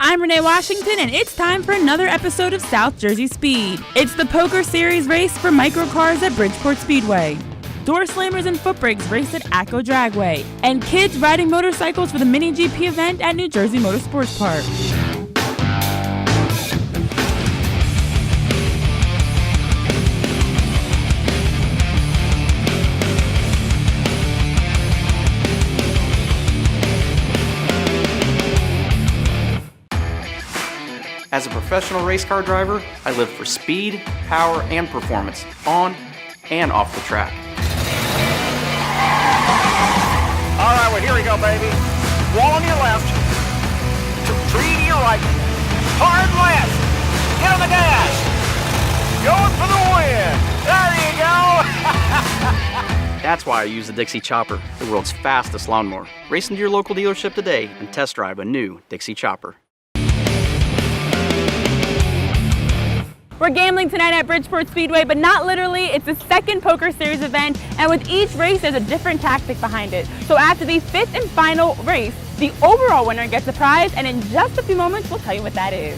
I'm Renee Washington, and it's time for another episode of South Jersey Speed. It's the Poker Series race for microcars at Bridgeport Speedway. Door slammers and foot brakes race at ACO Dragway. And kids riding motorcycles for the Mini GP event at New Jersey Motorsports Park. As a professional race car driver, I live for speed, power, and performance, on and off the track. All right, well, here we go, baby. Wall on your left, tree to your right, hard left, get on the gas, going for the win. There you go. That's why I use the Dixie Chopper, the world's fastest lawnmower. Race into your local dealership today and test drive a new Dixie Chopper. We're gambling tonight at Bridgeport Speedway, but not literally. It's the second Poker Series event, and with each race, there's a different tactic behind it. So after the fifth and final race, the overall winner gets a prize, and in just a few moments, we'll tell you what that is.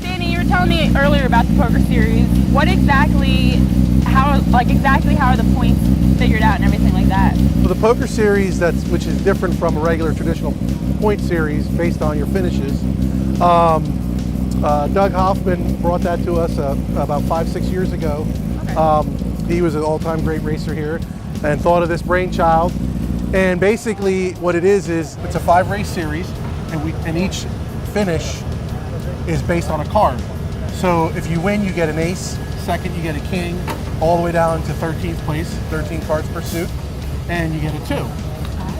Danny, you were telling me earlier about the Poker Series. What exactly, how are the points figured out and everything like that? For the Poker Series, which is different from a regular traditional point series based on your finishes. Doug Hoffman brought that to us about 5-6 years ago. Okay. He was an all-time great racer here and thought of this brainchild. And basically what it is it's a 5-race series, and each finish is based on a card. So if you win, you get an ace. Second, you get a king, all the way down to 13th place, 13 cards per suit, and you get a 2.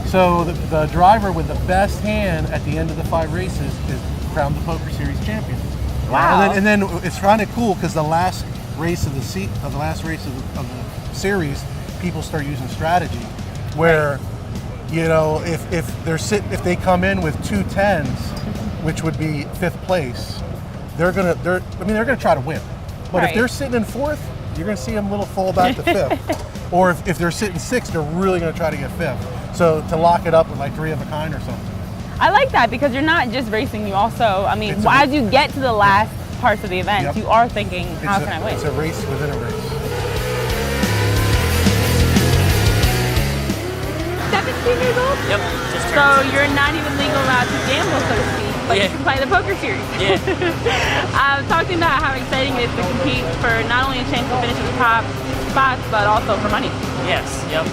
So the driver with the best hand at the end of the 5 races is crowned the Poker Series champion. Wow! And then it's kind of cool because the last race of the series, people start using strategy, where if they come in with 2 10s, which would be 5th place, they're gonna try to win. But if they're sitting in 4th, you're gonna see them a little fall back to 5th. Or if they're sitting 6th, they're really gonna try to get 5th. So to lock it up with like 3 of a kind or something. I like that because you're not just racing, you also, as you get to the last parts of the event, you are thinking, how can I win? It's a race within a race. 17 years old? Yep. So you're not even legal allowed to gamble, so to speak, but you can play the Poker Series. Yeah. Talking about how exciting it is to compete for not only a chance to finish in the top spots, but also for money. Yes, yep.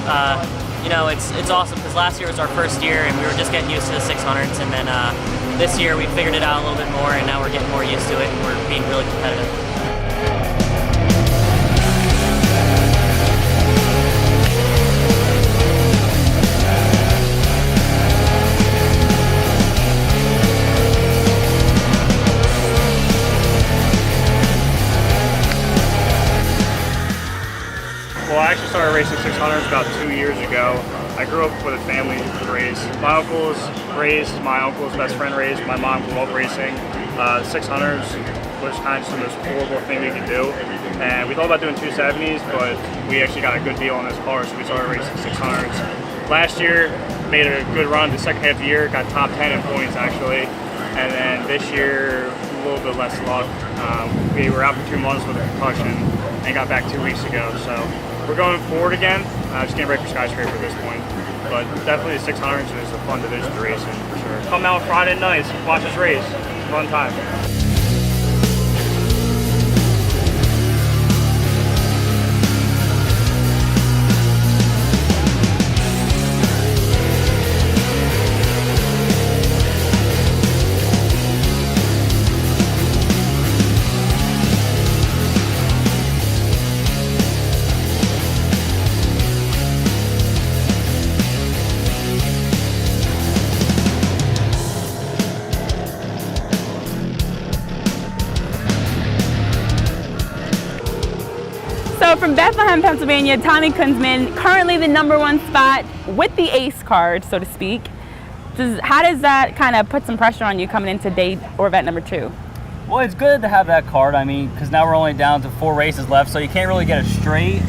It's awesome because last year was our first year and we were just getting used to the 600s, and then this year we figured it out a little bit more, and now we're getting more used to it and we're being really competitive. Well, I actually started racing 600s about 2 years ago. I grew up with a family who could race. My uncles raced, my uncle's best friend raced, my mom grew up racing. 600s was kind of just the most horrible thing we could do. And we thought about doing 270s, but we actually got a good deal on this car, so we started racing 600s. Last year, made a good run the second half of the year, got top 10 in points actually. And then this year, a little bit less luck. We were out for 2 months with a concussion and got back 2 weeks ago. So we're going forward again, just getting ready for Skyscraper at this point. But definitely the 600s is a fun division to race in for sure. Come out Friday nights, watch us race. It's a fun time. So from Bethlehem, Pennsylvania, Tommy Kunzman, currently the #1 spot with the ace card, so to speak. How does that kind of put some pressure on you coming into day or event number 2? Well, it's good to have that card, because now we're only down to 4 races left, so you can't really get a straight.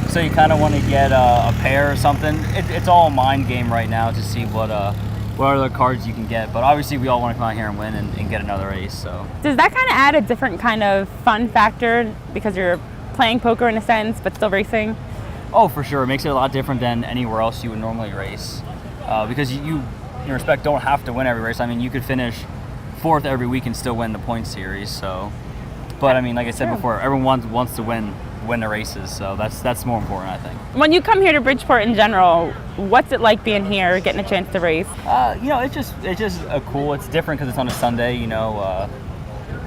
So you kind of want to get a pair or something. It's all a mind game right now to see what what other cards you can get. But obviously, we all want to come out here and win and get another ace. So Does that kind of add a different kind of fun factor because you're playing poker in a sense, but still racing? oh, for sure, it makes it a lot different than anywhere else you would normally race, because you in respect don't have to win every race. I mean, you could finish 4th every week and still win the point series. So, but I mean, like I said before, everyone wants to win the races, so that's more important, I think. When you come here to Bridgeport in general, what's it like being here, getting a chance to race? It's just cool. It's different because it's on a Sunday.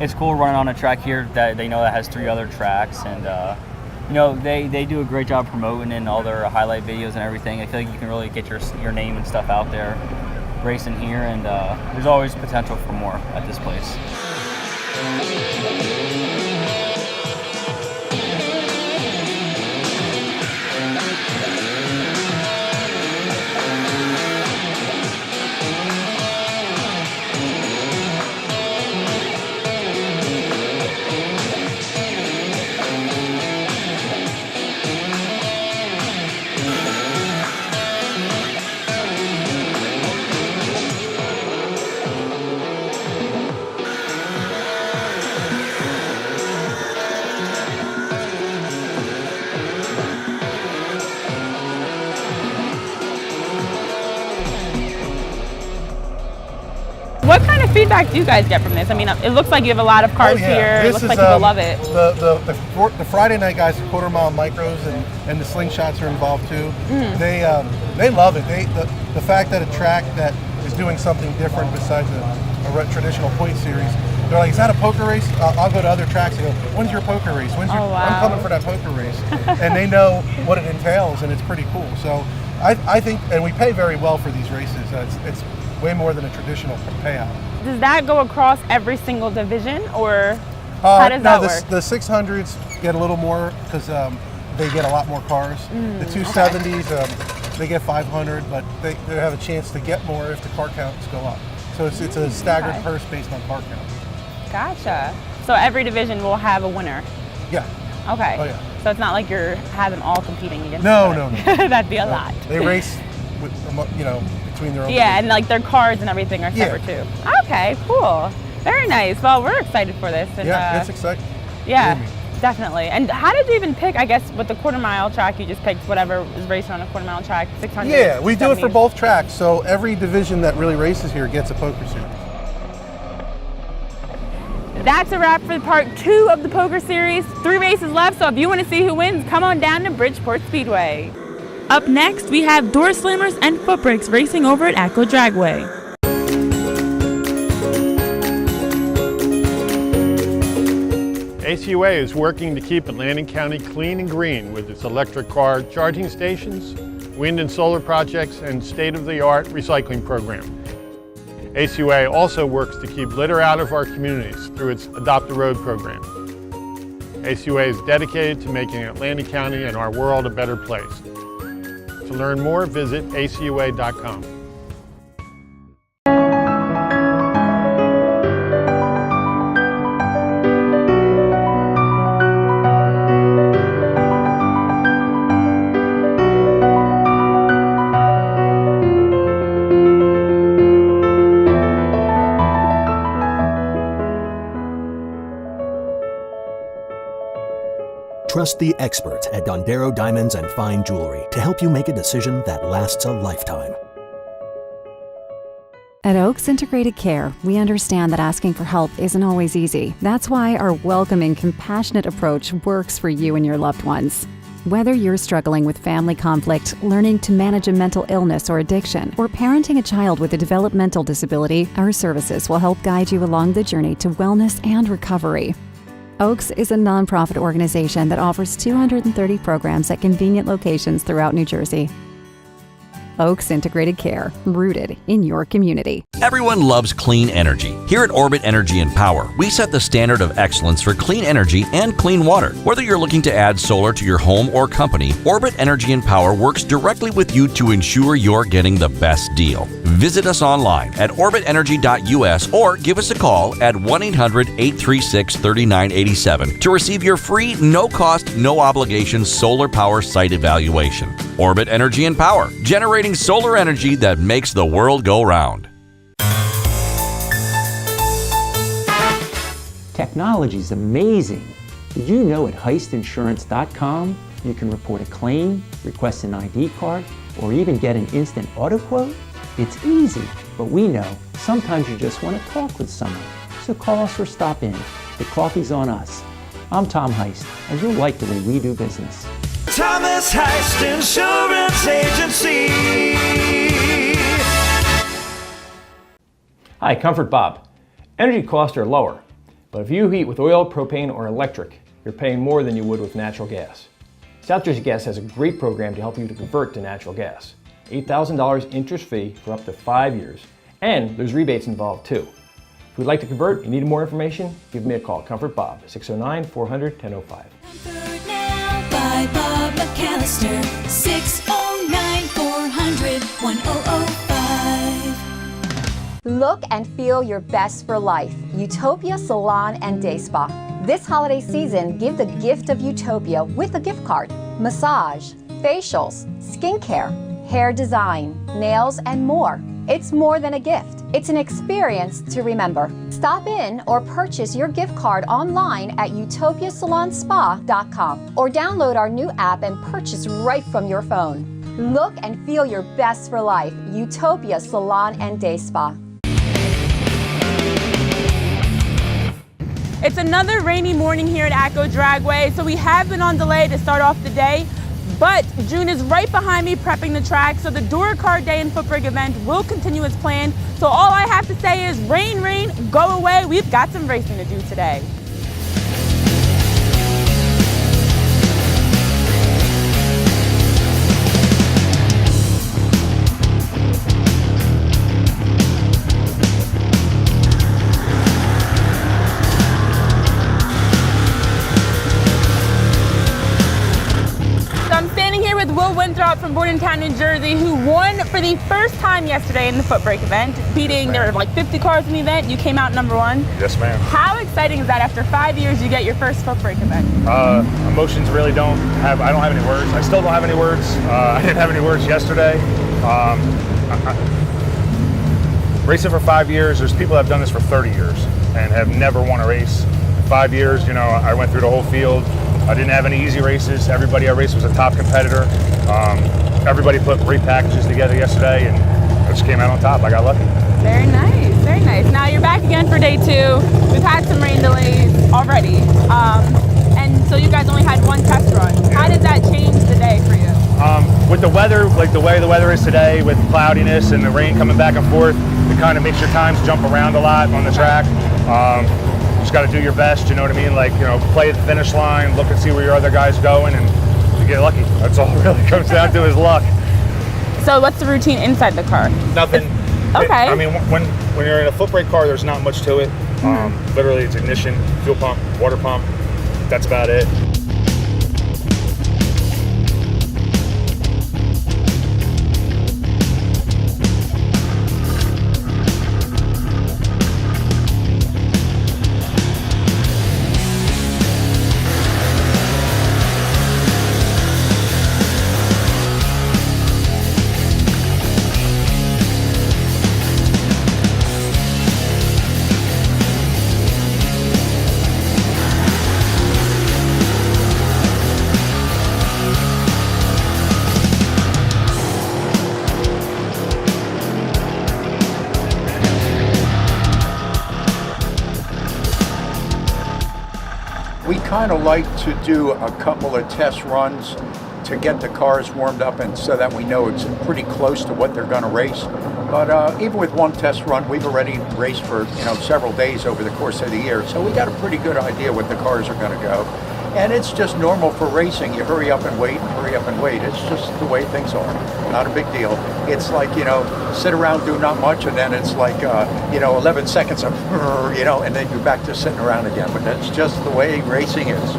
It's cool running on a track here that they know that has 3 other tracks, and they do a great job promoting in all their highlight videos and everything. I feel like you can really get your name and stuff out there racing here, and there's always potential for more at this place. What kind of feedback do you guys get from this? I mean, it looks like you have a lot of cars here. It looks like people love it. The Friday night guys, the quarter mile micros and the slingshots are involved too. They love it. The fact that a track that is doing something different besides a traditional point series, they're like, is that a poker race? I'll go to other tracks and go, when's your poker race? I'm coming for that poker race. And they know what it entails, and it's pretty cool. So I think, and we pay very well for these races. It's way more than a traditional payout. Does that go across every single division, or how does that work? The 600s get a little more because they get a lot more cars. The 270s, they get 500, but they have a chance to get more if the car counts go up. So it's a staggered purse based on car count. Gotcha. So every division will have a winner? Yeah. Okay. Oh, yeah. So it's not like you're have them all competing against each No. other. That'd be a lot. They race with, between their own. Yeah, and like their cars and everything are separate too. Okay, cool. Very nice. Well, we're excited for this. And, it's exciting. Yeah, definitely. And how did you even pick, I guess, with the quarter mile track, you just picked whatever is racing on a quarter mile track, 600? Yeah, we do it for both tracks. So every division that really races here gets a poker series. That's a wrap for part 2 of the poker series. 3 races left, so if you want to see who wins, come on down to Bridgeport Speedway. Up next, we have door slammers and foot brakes racing over at Atco Dragway. ACUA is working to keep Atlantic County clean and green with its electric car charging stations, wind and solar projects, and state-of-the-art recycling program. ACUA also works to keep litter out of our communities through its Adopt a Road program. ACUA is dedicated to making Atlantic County and our world a better place. To learn more, visit acua.com. Trust the experts at Dondero Diamonds and Fine Jewelry to help you make a decision that lasts a lifetime. At Oaks Integrated Care, we understand that asking for help isn't always easy. That's why our welcoming, compassionate approach works for you and your loved ones. Whether you're struggling with family conflict, learning to manage a mental illness or addiction, or parenting a child with a developmental disability, our services will help guide you along the journey to wellness and recovery. Oaks is a nonprofit organization that offers 230 programs at convenient locations throughout New Jersey. Oaks Integrated Care, rooted in your community. Everyone loves clean energy. Here at Orbit Energy and Power, we set the standard of excellence for clean energy and clean water. Whether you're looking to add solar to your home or company, Orbit Energy and Power works directly with you to ensure you're getting the best deal. Visit us online at orbitenergy.us or give us a call at 1-800-836-3987 to receive your free, no-cost, no-obligation solar power site evaluation. Orbit Energy and Power, generating solar energy that makes the world go round. Technology is amazing. Did you know at heistinsurance.com you can report a claim, request an ID card, or even get an instant auto quote? It's easy, but we know sometimes you just want to talk with someone. So call us or stop in. The coffee's on us. I'm Tom Heist, and you'll like the way we do business. Thomas Heist Insurance Agency. Hi, Comfort Bob. Energy costs are lower, but if you heat with oil, propane, or electric, you're paying more than you would with natural gas. South Jersey Gas has a great program to help you to convert to natural gas. $8,000 interest-free for up to 5 years, and there's rebates involved too. If you'd like to convert and need more information, give me a call. Comfort Bob, 609-400-1005. Comfort now by Bob McAllister, 609-400-1005. Look and feel your best for life. Utopia Salon and Day Spa. This holiday season, give the gift of Utopia with a gift card. Massage, facials, skincare, hair design, nails, and more. It's more than a gift. It's an experience to remember. Stop in or purchase your gift card online at utopiasalonspa.com or download our new app and purchase right from your phone. Look and feel your best for life. Utopia Salon and Day Spa. It's another rainy morning here at ACO Dragway, so we have been on delay to start off the day, but June is right behind me prepping the track, so the Dura-Car Day and Footbrake event will continue as planned. So all I have to say is rain, rain, go away. We've got some racing to do today. With Will Winthrop from Bordentown, New Jersey, who won for the first time yesterday in the Footbrake event, beating, there were like 50 cars in the event. You came out number one. Yes, ma'am. How exciting is that after 5 years you get your first Footbrake event? Emotions really I don't have any words. I still don't have any words. I didn't have any words yesterday. Racing for 5 years, there's people that have done this for 30 years and have never won a race. In 5 years, you know, I went through the whole field. I didn't have any easy races. Everybody I raced was a top competitor. Everybody put great packages together yesterday, and I just came out on top. I got lucky. Very nice, very nice. Now you're back again for day two. We've had some rain delays already, and so you guys only had one test run. How did that change the day for you? With the weather, like the way the weather is today, with cloudiness and the rain coming back and forth, it kind of makes your times jump around a lot on the track. Just got to do your best, you know what I mean? Like, you know, play at the finish line, look and see where your other guy's going, and you get lucky. That's all it really comes down to is luck. So what's the routine inside the car? Nothing. Okay. I mean, when you're in a Footbrake car, there's not much to it. Literally, it's ignition, fuel pump, water pump. That's about it. We kind of like to do a couple of test runs to get the cars warmed up and so that we know it's pretty close to what they're going to race. But even with one test run, we've already raced for several days over the course of the year. So we got a pretty good idea what the cars are going to go. And it's just normal for racing. You hurry up and wait and hurry hurry up and wait. It's just the way things are. Not a big deal. It's like, sit around, do not much, and then it's like, 11 seconds of, and then you're back to sitting around again. But that's just the way racing is.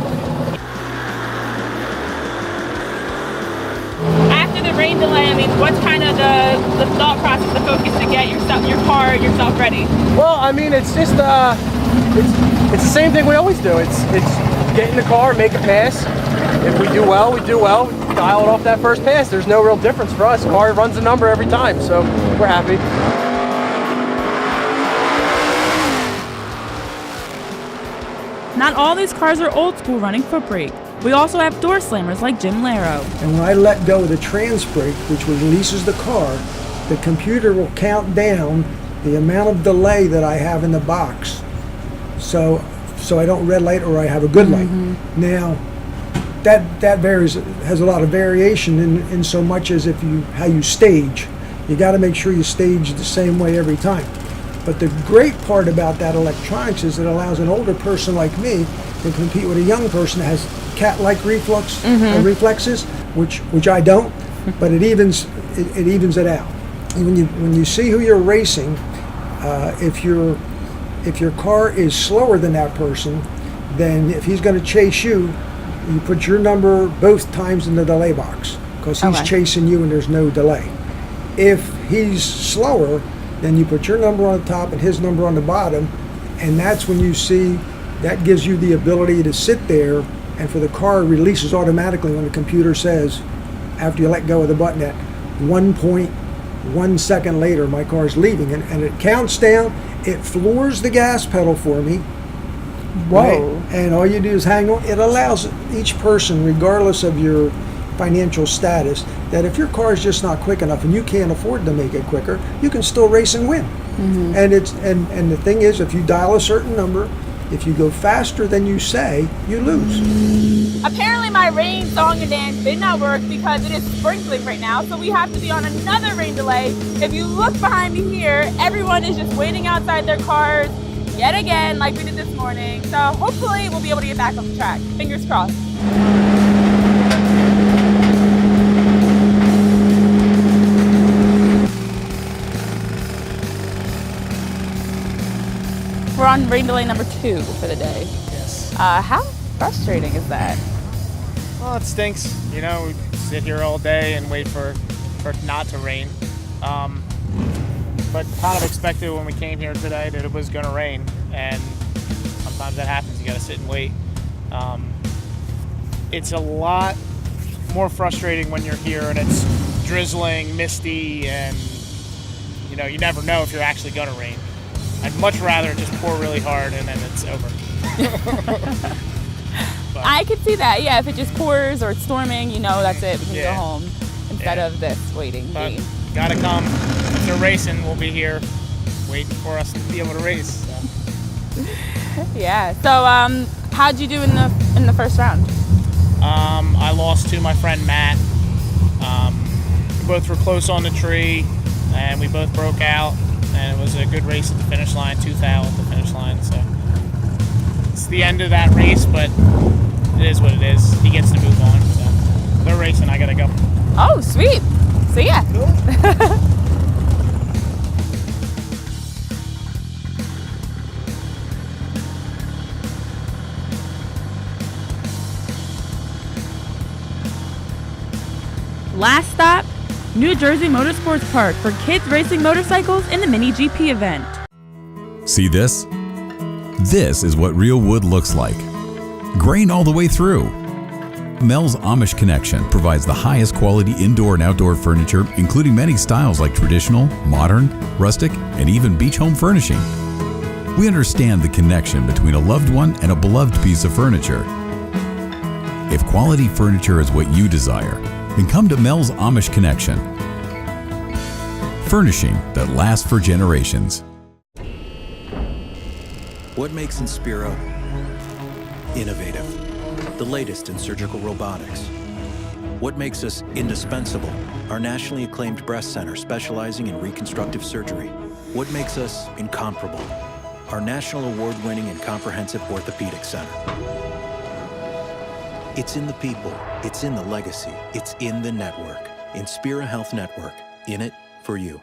After the rain delay, I mean, what's kind of the thought process, the focus to get yourself ready? Well, I mean, it's just it's the same thing we always do. It's get in the car, make a pass. If we do well, we do well. Dial it off that first pass. There's no real difference for us. Car runs a number every time, so we're happy. Not all these cars are old school running foot brake. We also have door slammers like Jim Laro. And when I let go of the trans brake, which releases the car, the computer will count down the amount of delay that I have in the box. So I don't red light or I have a good light. Now, that varies, has a lot of variation in so much as how you stage. You got to make sure you stage the same way every time. But the great part about that electronics is it allows an older person like me to compete with a young person that has cat-like reflexes, which I don't, but it evens it out. And when you see who you're racing, if your car is slower than that person, then if he's going to chase you, you put your number both times in the delay box because he's chasing you and there's no delay. If he's slower, then you put your number on the top and his number on the bottom, and that's when you see that gives you the ability to sit there, and for the car releases automatically when the computer says, after you let go of the button, at 1.1 second later my car's leaving, and it counts down. It floors the gas pedal for me. Whoa. Right? And all you do is hang on. It allows each person, regardless of your financial status, that if your car is just not quick enough and you can't afford to make it quicker, you can still race and win. And the thing is, if you dial a certain number, if you go faster than you say, you lose. Apparently my rain song and dance did not work because it is sprinkling right now, so we have to be on another rain delay. If you look behind me here, everyone is just waiting outside their cars yet again like we did this morning. So hopefully we'll be able to get back on the track. Fingers crossed. We're on rain delay number 2 for the day. Yes. How frustrating is that? Well, it stinks. We sit here all day and wait for it not to rain. But kind of expected when we came here today that it was going to rain, and sometimes that happens. You got to sit and wait. It's a lot more frustrating when you're here and it's drizzling, misty, and you never know if you're actually going to rain. I'd much rather just pour really hard and then it's over. I could see that, yeah. If it just pours or it's storming, that's it. We can go home instead of this waiting game. Gotta come. If they're racing, we'll be here waiting for us to be able to race. So. Yeah. So, how'd you do in the first round? I lost to my friend Matt. We both were close on the tree, and we both broke out. And it was a good race at the finish line, 2 foul at the finish line. So it's the end of that race, but it is what it is. He gets to move on. So they're racing, I gotta go. Oh, sweet. See ya. Last stop, New Jersey Motorsports Park for kids racing motorcycles in the Mini GP event. See this? This is what real wood looks like. Grain all the way through. Mel's Amish Connection provides the highest quality indoor and outdoor furniture, including many styles like traditional, modern, rustic, and even beach home furnishing. We understand the connection between a loved one and a beloved piece of furniture. If quality furniture is what you desire, then come to Mel's Amish Connection. Furnishing that lasts for generations. What makes Inspiro innovative? The latest in surgical robotics. What makes us indispensable? Our nationally acclaimed breast center specializing in reconstructive surgery. What makes us incomparable? Our national award-winning and comprehensive orthopedic center. It's in the people. It's in the legacy. It's in the network. Inspira Health Network. In it for you.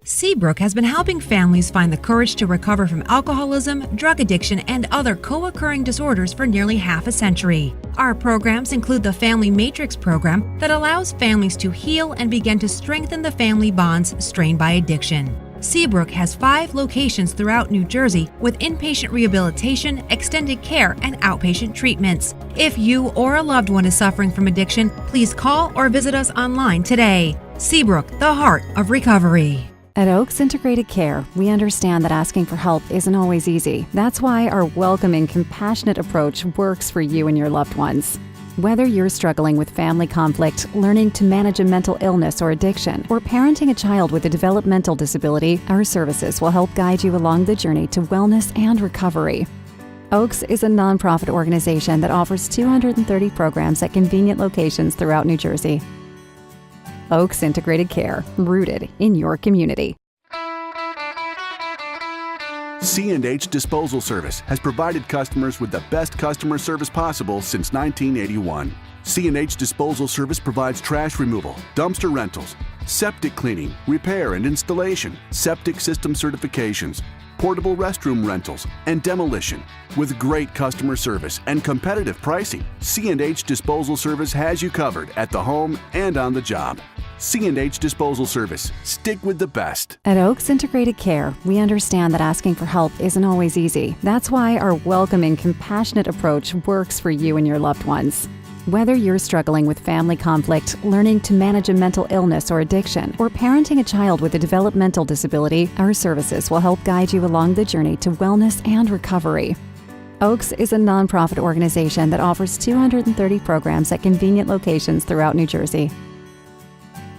Seabrook has been helping families find the courage to recover from alcoholism, drug addiction, and other co-occurring disorders for nearly half a century. Our programs include the Family Matrix program that allows families to heal and begin to strengthen the family bonds strained by addiction. Seabrook has 5 locations throughout New Jersey with inpatient rehabilitation, extended care, and outpatient treatments. If you or a loved one is suffering from addiction, please call or visit us online today. Seabrook, the heart of recovery. At Oaks Integrated Care, we understand that asking for help isn't always easy. That's why our welcoming, compassionate approach works for you and your loved ones. Whether you're struggling with family conflict, learning to manage a mental illness or addiction, or parenting a child with a developmental disability, our services will help guide you along the journey to wellness and recovery. Oaks is a nonprofit organization that offers 230 programs at convenient locations throughout New Jersey. Oaks Integrated Care, rooted in your community. C&H Disposal Service has provided customers with the best customer service possible since 1981. C&H Disposal Service provides trash removal, dumpster rentals, septic cleaning, repair and installation, septic system certifications, portable restroom rentals, and demolition. With great customer service and competitive pricing, C&H Disposal Service has you covered at the home and on the job. C&H Disposal Service. Stick with the best. At Oaks Integrated Care, we understand that asking for help isn't always easy. That's why our welcoming, compassionate approach works for you and your loved ones. Whether you're struggling with family conflict, learning to manage a mental illness or addiction, or parenting a child with a developmental disability, our services will help guide you along the journey to wellness and recovery. Oaks is a nonprofit organization that offers 230 programs at convenient locations throughout New Jersey.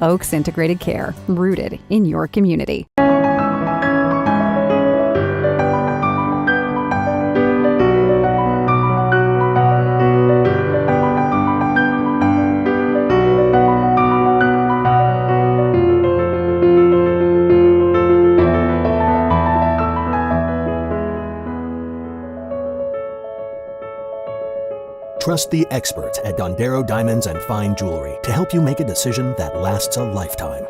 Oaks Integrated Care, rooted in your community. Trust the experts at Dondero Diamonds and Fine Jewelry to help you make a decision that lasts a lifetime.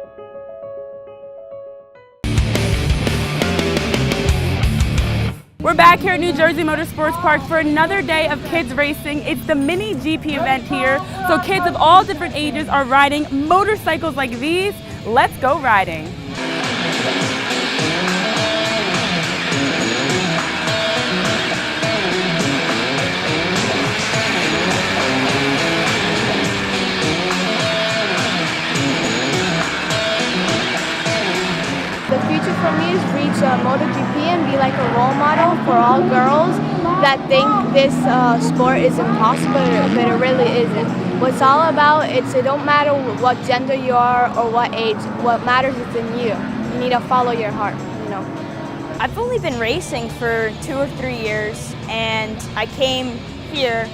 We're back here at New Jersey Motorsports Park for another day of kids racing. It's the mini GP event here. So kids of all different ages are riding motorcycles like these. Let's go riding. The future for me is reach MotoGP and be like a role model for all girls that think this sport is impossible, but it really isn't. What's all about, it don't matter what gender you are or what age, what matters is in you. You need to follow your heart, you know. I've only been racing for 2 or 3 years, and I came here.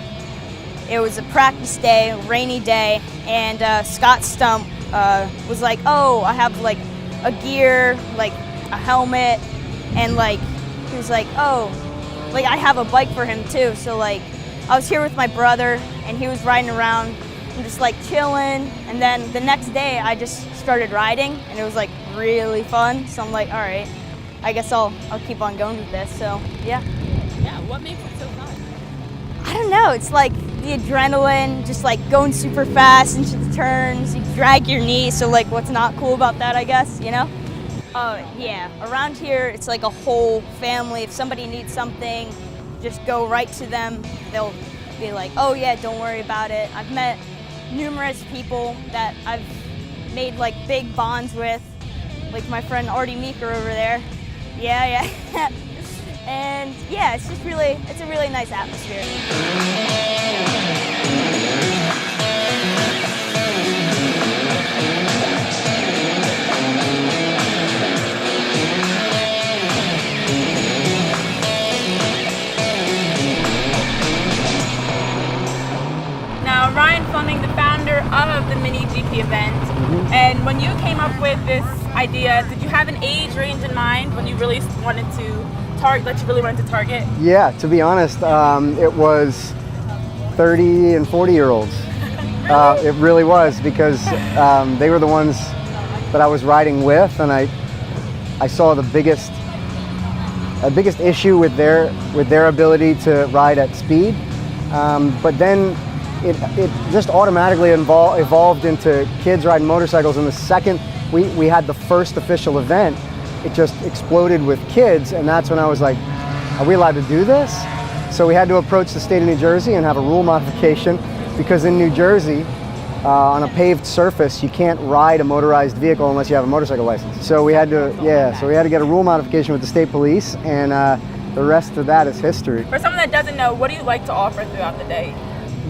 It was a practice day, a rainy day, and Scott Stump was like, oh, I have like a gear, like a helmet, and like he was like, oh, like I have a bike for him too. So like I was here with my brother and he was riding around and just like chilling, and then the next day I just started riding and it was like really fun. So I'm like, all right, I guess I'll keep on going with this. So yeah. Yeah, what makes it so fun? I don't know, it's like the adrenaline, just like going super fast into the turns, you drag your knee, so like what's not cool about that, I guess, you know? Oh yeah, around here it's like a whole family. If somebody needs something, just go right to them. They'll be like, oh yeah, don't worry about it. I've met numerous people that I've made like big bonds with, like my friend Artie Meeker over there. Yeah. And yeah, it's a really nice atmosphere. Now, Ryan Fleming, the founder of the Mini GP event, and when you came up with this idea, did you have an age range in mind when you really wanted to that you really wanted to target? Yeah, to be honest, it was 30 and 40-year-olds. It really was, because they were the ones that I was riding with, and I saw the biggest issue with their ability to ride at speed. But then it just automatically evolved into kids riding motorcycles, and the second we had the first official event, it just exploded with kids, and that's when I was like, are we allowed to do this? So we had to approach the state of New Jersey and have a rule modification, because in New Jersey, on a paved surface, you can't ride a motorized vehicle unless you have a motorcycle license. So we had to, get a rule modification with the state police, and the rest of that is history. For someone that doesn't know, what do you like to offer throughout the day?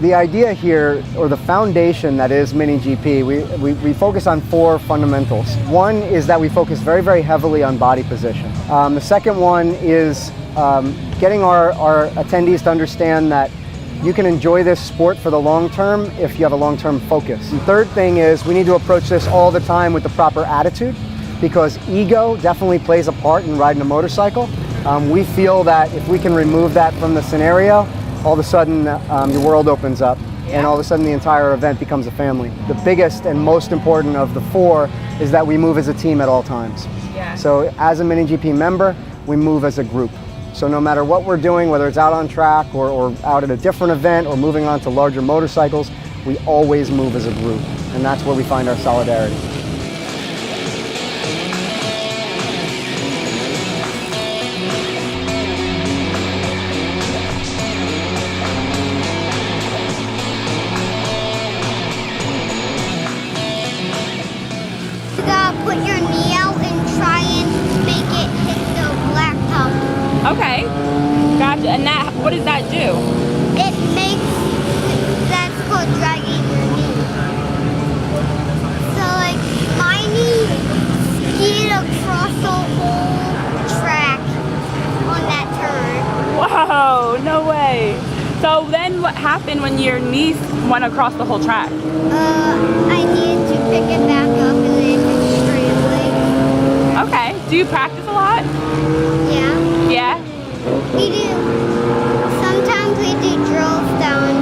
The idea here, or the foundation that is Mini GP, we focus on 4 fundamentals. One is that we focus very, very heavily on body position. The second one is getting our attendees to understand that you can enjoy this sport for the long term if you have a long-term focus. The third thing is we need to approach this all the time with the proper attitude, because ego definitely plays a part in riding a motorcycle. We feel that if we can remove that from the scenario, all of a sudden your world opens up, and all of a sudden the entire event becomes a family. The biggest and most important of the 4 is that we move as a team at all times. Yeah. So as a Mini GP member, we move as a group. So no matter what we're doing, whether it's out on track or out at a different event or moving on to larger motorcycles, we always move as a group, and that's where we find our solidarity. You gotta put your knee out and try and make it hit the blacktop. Okay, gotcha. And that, what does that do? It makes, that's called dragging your knee. So like, my knee skied across the whole track on that turn. Whoa, no way. So then what happened when your knee went across the whole track? I needed to pick it back up and then just scrambling. Okay, do you practice a lot? Yeah. Yeah? We do. Sometimes we do drills down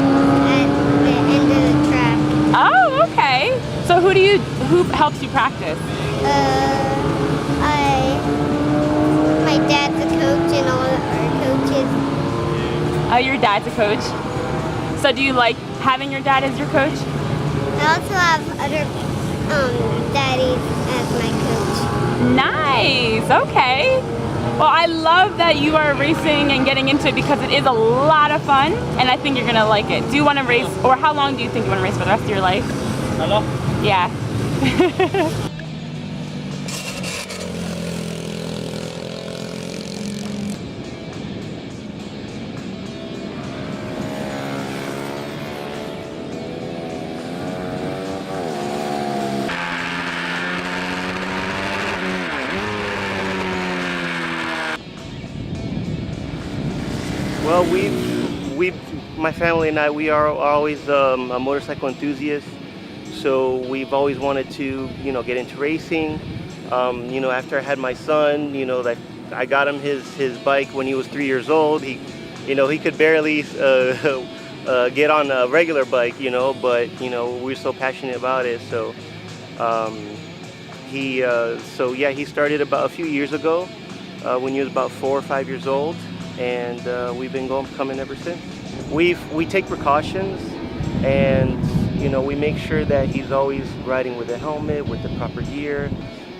at the end of the track. Oh, okay. So who helps you practice? My dad's a coach and all our coaches. Oh, your dad's a coach. So do you like having your dad as your coach? I also have other daddies as my coach. Nice, okay. Well, I love that you are racing and getting into it, because it is a lot of fun, and I think you're gonna like it. Do you want to race, or how long do you think you want to race for the rest of your life? Hello? Yeah. Well, my family and I, we are always a motorcycle enthusiast. So we've always wanted to, get into racing. After I had my son, that I got him his bike when he was 3 years old. He could barely get on a regular bike, but we're so passionate about it. So he started about a few years ago when he was about 4 or 5 years old. And we've been coming ever since. We take precautions, and we make sure that he's always riding with a helmet, with the proper gear,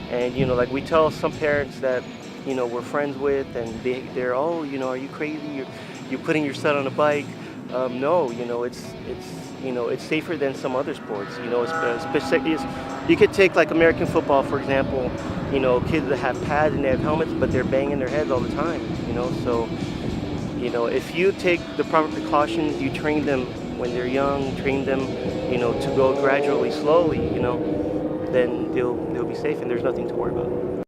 and like we tell some parents that we're friends with, and they're are you crazy? You're putting your son on a bike? No, it's safer than some other sports. You could take like American football, for example. Kids that have pads and they have helmets, but they're banging their heads all the time. So if you take the proper precautions, you train them when they're young, train them, to go gradually, slowly, then they'll be safe, and there's nothing to worry about.